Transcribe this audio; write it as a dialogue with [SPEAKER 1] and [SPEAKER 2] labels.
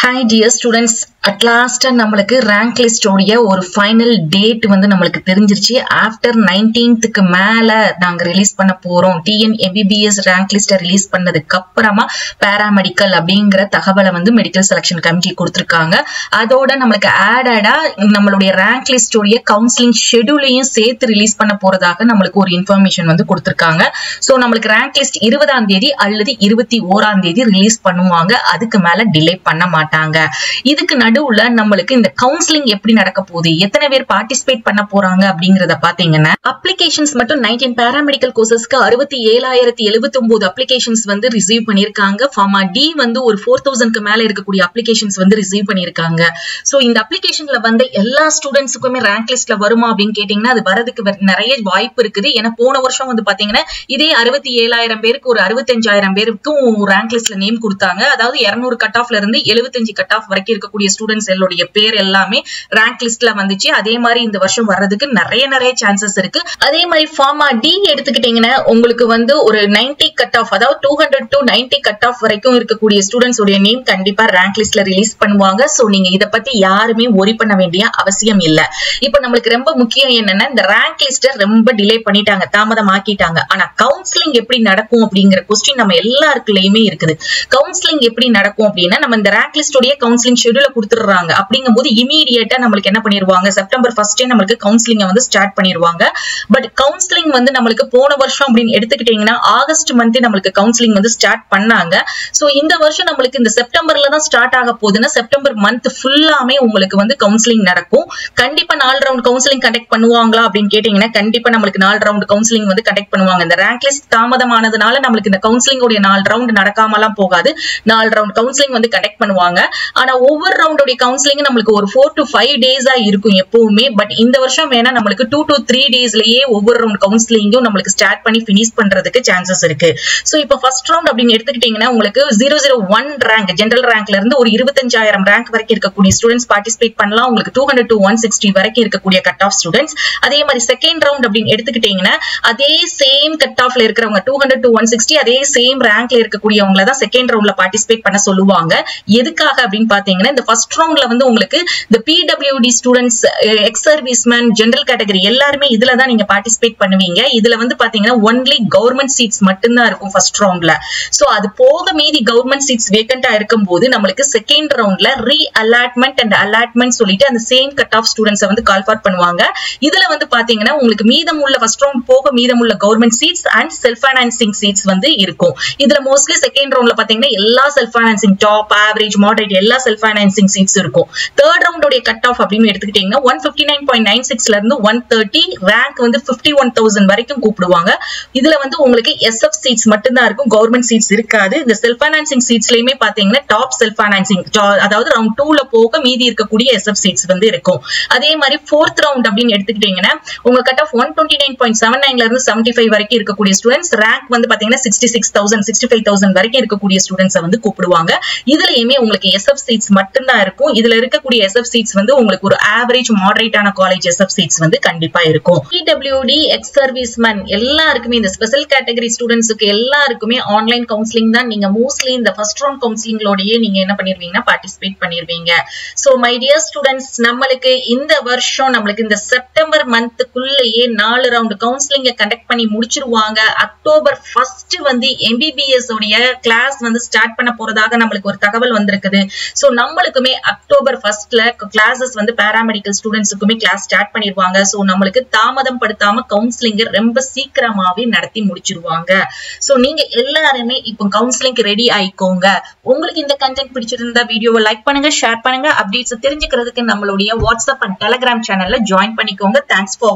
[SPEAKER 1] Hi dear students, at last நம்மளுக்கு rank list உடைய ஒரு final date வந்து நம்மளுக்கு தெரிஞ்சிருச்சு. After 19th க்கு மேல நாங்க ரிலீஸ் பண்ண போறோம். TN MBBS rank list release பண்ணதுக்கு அப்புறமா paramedical அப்படிங்கற தகவலை வந்து மெடிக்கல் செலக்ஷன் கமிட்டி கொடுத்திருக்காங்க. அதோட நம்மளுக்கு ஆடடா நம்மளுடைய rank list உடைய கவுன்சிலிங் ஷெட்யூலையும் சேர்த்து ரிலீஸ் பண்ண போறதாக நம்மளுக்கு ஒரு இன்ஃபர்மேஷன் வந்து கொடுத்திருக்காங்க. சோ நம்மளுக்கு rank list 20ஆம் தேதி அல்லது 21ஆம் தேதி ரிலீஸ் பண்ணுவாங்க. அதுக்கு மேல டிலே பண்ண மாட்டாங்க. இதுக்கு நடுவுல நம்மளுக்கு இந்த கவுன்சிலிங் எப்படி நடக்க போகுது, எத்தனை பேர் பார்ட்டிசிபேட் பண்ண போறாங்க அப்படிங்கறத பாத்தீங்கன்னா அப்ளிகேஷன்ஸ் மட்டும் 19 பாராமெடிக்கல் கோர்சஸ்க்கு 67079 அப்ளிகேஷன்ஸ் வந்து ரிசீவ் பண்ணிருக்காங்க. ஃபார்மா டி வந்து ஒரு 4000க்கு மேல இருக்கக்கூடிய அப்ளிகேஷன்ஸ் வந்து ரிசீவ் பண்ணிருக்காங்க. சோ இந்த அப்ளிகேஷன்ல வந்து எல்லா ஸ்டூடெண்ட்ஸுக்குமே ரேங்க் லிஸ்ட்ல வருமா அப்படின்னு கேட்டீங்கன்னா அது வரதுக்கு நிறைய வாய்ப்பு இருக்குது. ஏன்னா போன வருஷம் வந்து பாத்தீங்கன்னா இதே 67000 பேருக்கு ஒரு 65000 பேருக்கும் ரேங்க் லிஸ்ட்ல நேம் கொடுத்தாங்க. அதாவது 200 கட் ஆஃப்ல இருந்து 75 கட் ஆஃப் வரைக்கும் இருக்கக்கூடிய ஸ்டூடெண்ட்ஸ் எல்லோடைய பேர் எல்லாமே ரேங்க் லிஸ்ட்ல வந்துச்சு. அதே மாதிரி இந்த வருஷம் வர்றதுக்கு நிறைய சான்சஸ் இருக்கு. அதே மாதிரி ஃபார்மா டி எடுத்துக்கிட்டீங்கன்னா உங்களுக்கு வந்து ஒரு 90 கட் ஆஃப், அதாவது 200 to 90 கட் ஆஃப் வரைக்கும் இருக்கக்கூடிய ஸ்டூடெண்ட்ஸ் உடைய நேம் கண்டிப்பா ரேங்க் லிஸ்ட்ல ரிலீஸ் பண்ணுவாங்க. சோ நீங்க இத பத்தி யாருமே worry பண்ண வேண்டிய அவசியம் இல்ல. இப்போ நமக்கு ரொம்ப முக்கியம் என்னன்னா இந்த ரேங்க் லிஸ்ட் ரொம்ப டிலே பண்ணிட்டாங்க, தாமதமாக்கிட்டாங்க. ஆனா கவுன்சிலிங் எப்படி நடக்கும் அப்படிங்கிற क्वेश्चन நம்ம எல்லாருக்குலயுமே இருக்குது. கவுன்சிலிங் எப்படி நடக்கும் அப்படின்னா நம்ம இந்த ரேங்க் லிஸ்ட் உடைய கவுன்சிலிங் ஷெட்யூல கொடுத்துறாங்க. அப்படிங்கும்போது இமிடியேட்டா நம்மளுக்கு என்ன பண்ணிடுவாங்க, செப்டம்பர் 1 நம்மளுக்கு கவுன்சிலிங் வந்து ஸ்டார்ட் பண்ணிடுவாங்க. பட் கவுன்சிலிங் வந்து நம்மளுக்கு போன வருஷம் அப்படின்னு எடுத்துக்கிட்டீங்கன்னா ஆகஸ்ட் மந்த் நம்மளுக்கு கவுன்சிலிங் வந்து ஸ்டார்ட் பண்ணாங்க. சோ இந்த வருஷம் நம்மளுக்கு இந்த செப்டம்பர்ல தான் ஸ்டார்ட் ஆக போகுதுன்னா செப்டம்பர் மந்த் ஃபுல்லாமே உங்களுக்கு வந்து கவுன்சிலிங் நடக்கும். கண்டிப்பா 4 ரவுண்ட் கவுன்சிலிங் கண்டக்ட் பண்ணுவாங்களா அப்படின்னு கேட்டீங்கன்னா கண்டிப்பா நம்மளுக்கு 4 ரவுண்ட் கவுன்சிலிங் வந்து கண்டக்ட் பண்ணுவாங்க. இந்த ரேங்க் லிஸ்ட் தாமதமானதுனால நம்மளுக்கு இந்த கவுன்சிலிங் உடைய 4 ரவுண்ட் நடக்காமலாம் போகாது. 4 ரவுண்ட் கவுன்சிலிங் வந்து கண்டக்ட் பண்ணுவாங்க. ஆனா ஒவ்வொரு ரவுண்டோட கவுன்சிலிங் நம்மளுக்கு ஒரு 4 to 5 டேஸா இருக்கும் எப்பவுமே. பட் இந்த வருஷம் வேணா நம்மளுக்கு 2 to 3 டேஸ்லயே ஒவ்வொரு ரவுண்ட் கவுன்சிலிங்கும் நம்மளுக்கு ஸ்டார்ட் பண்ணி ஃபினிஷ் பண்றதுக்கு சான்சஸ் இருக்கு. சோ இப்போ ஃபர்ஸ்ட் ரவுண்ட் அப்படின்னு எடுத்துக்கிட்டீங்கன்னா உங்களுக்கு 001 ரேங்க் ஜெனரல் ரேங்க்ல இருந்து ஒரு 25000 ரேங்க் வரைக்கும் இருக்கக்கூடிய ஸ்டூடெண்ட்ஸ் பார்ட்டிசிபேட் பண்ணலாம். உங்களுக்கு 200 to 160 வரைக்கும் இருக்கக்கூடிய கட் ஆஃப் ஸ்டூடெண்ட்ஸ். அதே மாதிரி செகண்ட் ரவுண்ட் அப்படின்னு எடுத்துக்கிட்டீங்கன்னா அதே சேம் கட் ஆஃப்ல இருக்கிறவங்க 200 to 160 அதே சேம் ரேங்க்ல இருக்கக்கூடியவங்கள தான் செகண்ட் ரவுண்ட்ல பார்ட்டிசிபேட் பண்ண சொல்லுவாங்க. எதுக்காக அப்படின்னு பாத்தீங்கன்னா இந்த ஃபர்ஸ்ட் ரவுண்ட்ல வந்து உங்களுக்கு இந்த PWD students, X serviceman, general category எல்லாருமே இதுல தான் நீங்க பார்ட்டிசிபேட் பண்ணுவீங்க. இதுல வந்து பாத்தீங்கன்னா ஒன்லி கவர்மெண்ட் சீட்ஸ் மட்டும் தான் இருக்கும் ஃபர்ஸ்ட் ரவுண்ட்ல. சோ அது போக மீதி கவர்மெண்ட் சீட்ஸ் வேகண்டா இருக்கும்போது நம்மளுக்கு செகண்ட் ரவுண்ட்ல ரீ அலாட்மெண்ட் அண்ட் அலாட்மெண்ட் சொல்லிட்டு அந்த சேம் கட் ஆஃப் ஸ்டூடெண்ட்ஸை வந்து கால் ஃபார் பண்ணுவாங்க. இதுல வந்து பாத்தீங்கன்னா உங்களுக்கு மீதமுள்ள ஃபர்ஸ்ட் ரவுண்ட் போக மீதமுள்ள government seats and self financing seats வந்து இருக்கும். இதுல மோஸ்ட்லி செகண்ட் ரவுண்ட்ல பாத்தீங்கன்னா எல்லா self financing, top, average, moderate எல்லா செல்ஃப் ஃபைனான்சிங் சீட்ஸ் இருக்கும். தேர்ட் ரவுண்டோட கட் ஆஃப் அப்படின்னு எடுத்துக்கிட்டீங்கன்னா 159.96ல இருந்து 130 ரேங்க் வந்து 51000 வரைக்கும் கூப்பிடுவாங்க. இதுல வந்து உங்களுக்கு SF சீட்ஸ் மட்டும் தான் இருக்கும், கவர்மெண்ட் சீட்ஸ் இருக்காது. இந்த செல்ஃப் ஃபைனான்சிங் சீட்ஸ்லயுமே பாத்தீங்கன்னா டாப் செல்ஃப் ஃபைனான்சிங், அதாவது ரவுண்ட் 2ல போக மீதி இருக்கக்கூடிய SF சீட்ஸ் வந்து இருக்கும். அதே மாதிரி ஃபோர்த் ரவுண்ட் அப்படின்னு எடுத்துக்கிட்டீங்கன்னா உங்க கட் ஆஃப் 129.79ல இருந்து 75 வரைக்கும் இருக்கக்கூடிய ஸ்டூடெண்ட்ஸ் ரேங்க் வந்து பாத்தீங்கன்னா 66,000 65,000 வரைக்கும் இருக்கக்கூடிய ஸ்டூடெண்ட்ஸை வந்து கூப்பிடுவாங்க. இதுலயுமே உங்களுக்கு SF சீட்ஸ் மட்டும் தான் இருக்கும். இதுல இருக்கக்கூடிய SF சீட்ஸ் வந்து உங்களுக்கு ஒரு ஆவரேஜ் மாடரேட்டான காலேஜ் SF சீட்ஸ் வந்து கண்டிப்பா இருக்கும். PWD, எக்ஸ் சர்வீஸ்மேன் எல்லாருக்குமே இந்த ஸ்பெஷல் கேட்டகரி ஸ்டூடெண்ட்ஸ்க்கு எல்லாருக்குமே ஆன்லைன் கவுன்சிலிங் தான். நீங்க மோஸ்ட்லி இந்த ஃபர்ஸ்ட் ரவுண்ட் கவுன்சிலிங்கோடயே நீங்க என்ன பண்ணிருவீங்கன்னா பார்ட்டிசிபேட் பண்ணிருவீங்க. சோ மை டியர் ஸ்டூடெண்ட்ஸ், நம்மளுக்கு இந்த வருஷம் நம்மளுக்கு இந்த செப்டம்பர் மந்த்க்குள்ளேயே 4 ரவுண்ட் கவுன்சிலிங்க கண்டக்ட் பண்ணி முடிச்சிருவாங்க. அக்டோபர் 1 வந்து MBBS உடைய கிளாஸ் வந்து ஸ்டார்ட் பண்ண போறதாக நம்மளுக்கு ஒரு தகவல் வந்திருக்குது. சோ நம்மளுக்குமே அக்டோபர் 1ல கிளாஸஸ் வந்து பாராமெடிக்கல் ஸ்டூடெண்ட்ஸுக்குமே கிளாஸ் ஸ்டார்ட் பண்ணிடுவாங்க. சோ நம்மளுக்கு தாமதம் படுத்தாம கவுன்சிலிங் ரொம்ப சீக்கிரமாவே நடத்தி முடிச்சிருவாங்க. சோ நீங்க எல்லாருமே இப்போ கவுன்சிலிங் ரெடி ஆயிக்கோங்க. உங்களுக்கு இந்த கண்டென்ட் பிடிச்சிருந்தா வீடியோவை லைக் பண்ணுங்க, ஷேர் பண்ணுங்க. அப்டேட்ஸ் தெரிஞ்சுக்கிறதுக்கு நம்மளுடைய வாட்ஸ்அப் அண்ட் டெலிகிராம் சேனல்ல ஜாயின் பண்ணிக்கோங்க. Thanks for